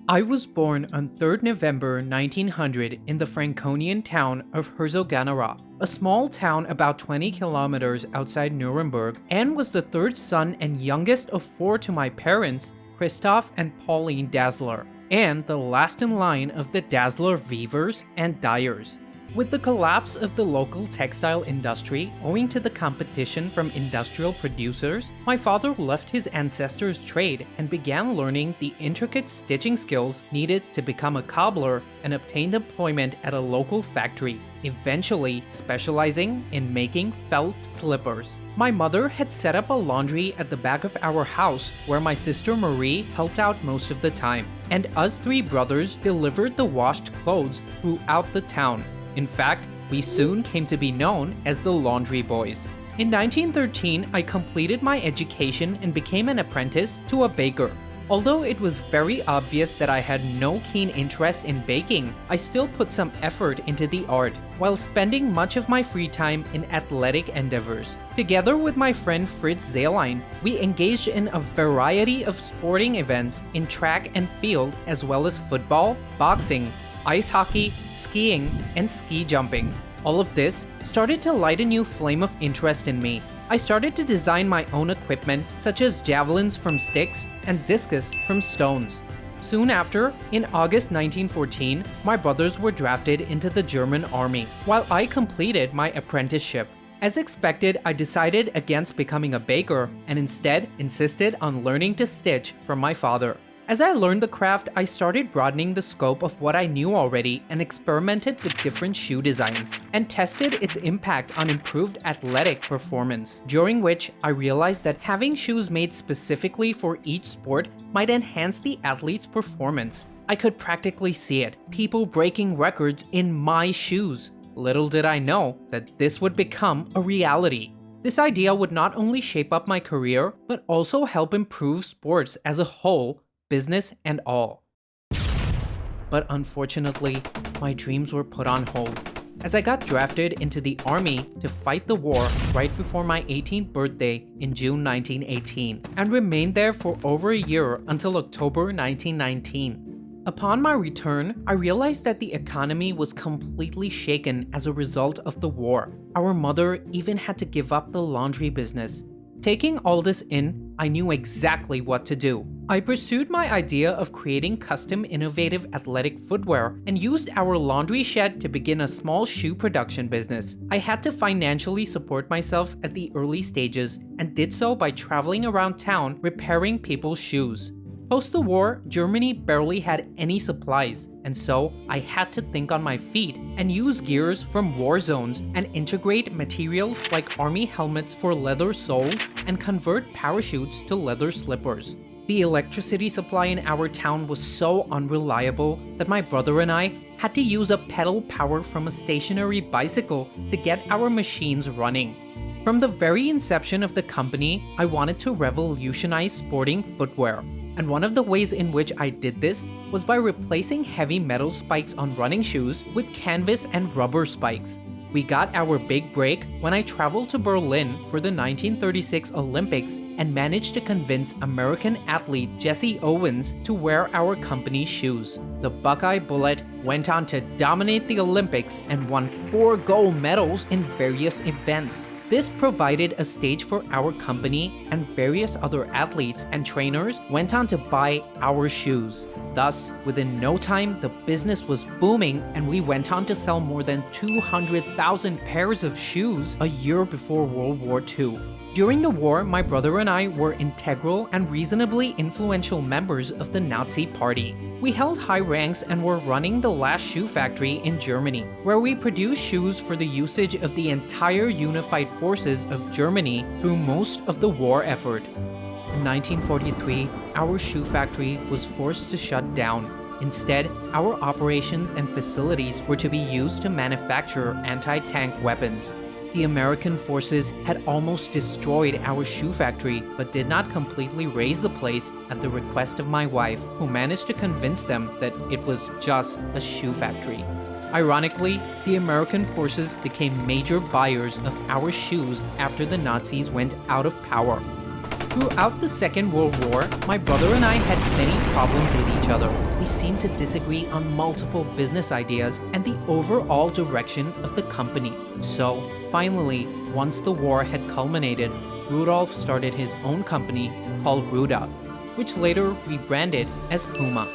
I was born on 3rd November 1900 in the Franconian town of Herzogenaurach, a small town about 20 kilometers outside Nuremberg, and was the third son and youngest of four to my parents, Christoph and Pauline Dassler, and the last in line of the Dassler weavers and dyers. With the collapse of the local textile industry owing to the competition from industrial producers, my father left his ancestors' trade and began learning the intricate stitching skills needed to become a cobbler and obtained employment at a local factory, eventually specializing in making felt slippers. My mother had set up a laundry at the back of our house where my sister Marie helped out most of the time, and us three brothers delivered the washed clothes throughout the town. In fact, we soon came to be known as the Laundry Boys. In 1913, I completed my education and became an apprentice to a baker. Although it was very obvious that I had no keen interest in baking, I still put some effort into the art, while spending much of my free time in athletic endeavors. Together with my friend Fritz Zehlein, we engaged in a variety of sporting events in track and field, as well as football, boxing, ice hockey, skiing, and ski jumping. All of this started to light a new flame of interest in me. I started to design my own equipment, such as javelins from sticks and discus from stones. Soon after, in August 1914, my brothers were drafted into the German army, while I completed my apprenticeship. As expected, I decided against becoming a baker and instead insisted on learning to stitch from my father. As I learned the craft, I started broadening the scope of what I knew already and experimented with different shoe designs and tested its impact on improved athletic performance, during which I realized that having shoes made specifically for each sport might enhance the athlete's performance. I could practically see it, people breaking records in my shoes. Little did I know that this would become a reality. This idea would not only shape up my career, but also help improve sports as a whole, business and all. But unfortunately, my dreams were put on hold, as I got drafted into the army to fight the war right before my 18th birthday in June 1918, and remained there for over a year until October 1919. Upon my return, I realized that the economy was completely shaken as a result of the war. Our mother even had to give up the laundry business. Taking all this in, I knew exactly what to do. I pursued my idea of creating custom innovative athletic footwear and used our laundry shed to begin a small shoe production business. I had to financially support myself at the early stages and did so by traveling around town repairing people's shoes. Post the war, Germany barely had any supplies, and so I had to think on my feet and use gears from war zones and integrate materials like army helmets for leather soles and convert parachutes to leather slippers. The electricity supply in our town was so unreliable that my brother and I had to use a pedal power from a stationary bicycle to get our machines running. From the very inception of the company, I wanted to revolutionize sporting footwear. And one of the ways in which I did this was by replacing heavy metal spikes on running shoes with canvas and rubber spikes. We got our big break when I traveled to Berlin for the 1936 Olympics and managed to convince American athlete Jesse Owens to wear our company's shoes. The Buckeye Bullet went on to dominate the Olympics and won 4 gold medals in various events. This provided a stage for our company, and various other athletes and trainers went on to buy our shoes. Thus, within no time, the business was booming and we went on to sell more than 200,000 pairs of shoes a year before World War II. During the war, my brother and I were integral and reasonably influential members of the Nazi Party. We held high ranks and were running the last shoe factory in Germany, where we produced shoes for the usage of the entire unified forces of Germany through most of the war effort. In 1943, our shoe factory was forced to shut down. Instead, our operations and facilities were to be used to manufacture anti-tank weapons. The American forces had almost destroyed our shoe factory, but did not completely raze the place at the request of my wife, who managed to convince them that it was just a shoe factory. Ironically, the American forces became major buyers of our shoes after the Nazis went out of power. Throughout the Second World War, my brother and I had many problems with each other. We seemed to disagree on multiple business ideas and the overall direction of the company. So, finally, once the war had culminated, Rudolf started his own company called Ruda, which later rebranded as Puma.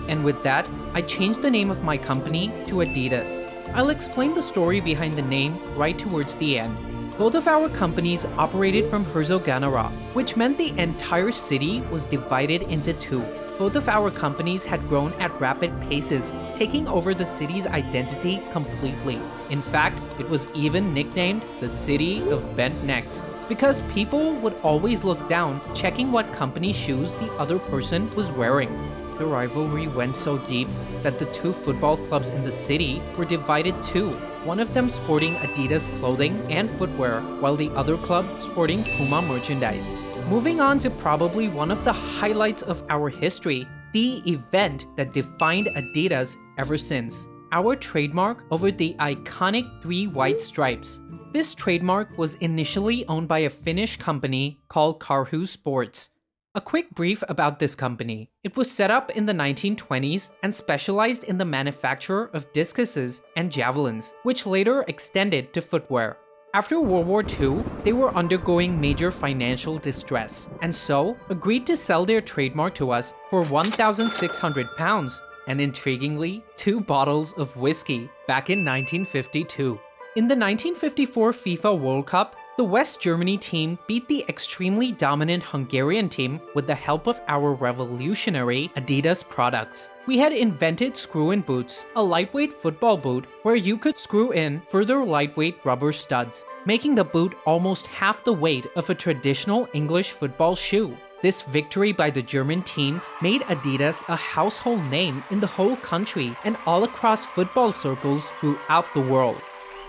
And with that, I changed the name of my company to Adidas. I'll explain the story behind the name right towards the end. Both of our companies operated from Herzogenaurach, which meant the entire city was divided into two. Both of our companies had grown at rapid paces, taking over the city's identity completely. In fact, it was even nicknamed the City of Bent Necks, because people would always look down, checking what company shoes the other person was wearing. The rivalry went so deep that the two football clubs in the city were divided too, one of them sporting Adidas clothing and footwear, while the other club sporting Puma merchandise. Moving on to probably one of the highlights of our history, the event that defined Adidas ever since. Our trademark over the iconic 3 white stripes. This trademark was initially owned by a Finnish company called Karhu Sports. A quick brief about this company. It was set up in the 1920s and specialized in the manufacture of discuses and javelins, which later extended to footwear. After World War II, they were undergoing major financial distress, and so agreed to sell their trademark to us for 1,600 pounds, and intriguingly, 2 bottles of whiskey back in 1952. In the 1954 FIFA World Cup, the West Germany team beat the extremely dominant Hungarian team with the help of our revolutionary Adidas products. We had invented screw-in boots, a lightweight football boot where you could screw in further lightweight rubber studs, making the boot almost half the weight of a traditional English football shoe. This victory by the German team made Adidas a household name in the whole country and all across football circles throughout the world.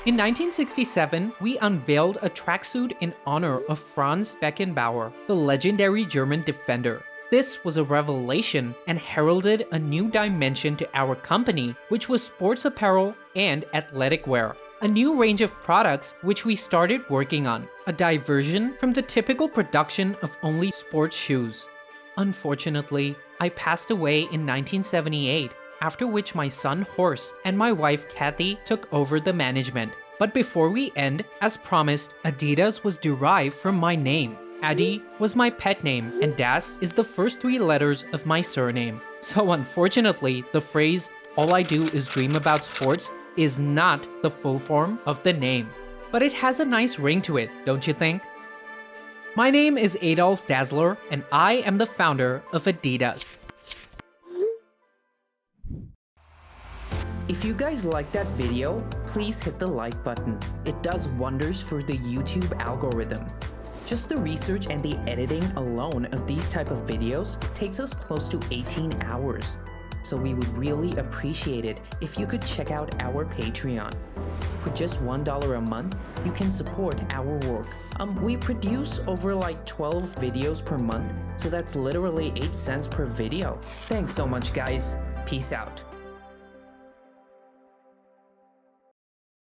In 1967, we unveiled a tracksuit in honor of Franz Beckenbauer, the legendary German defender. This was a revelation and heralded a new dimension to our company, which was sports apparel and athletic wear. A new range of products which we started working on, a diversion from the typical production of only sports shoes. Unfortunately, I passed away in 1978, after which my son Horst and my wife Kathy took over the management. But before we end, as promised, Adidas was derived from my name. Adi was my pet name, and Das is the first 3 letters of my surname. So unfortunately, the phrase, "all I do is dream about sports," is not the full form of the name. But it has a nice ring to it, don't you think? My name is Adolf Dassler, and I am the founder of Adidas. If you guys liked that video, please hit the like button. It does wonders for the YouTube algorithm. Just the research and the editing alone of these type of videos takes us close to 18 hours. So we would really appreciate it if you could check out our Patreon. For just $1 a month, you can support our work. We produce over like 12 videos per month, so that's literally 8 cents per video. Thanks so much, guys. Peace out.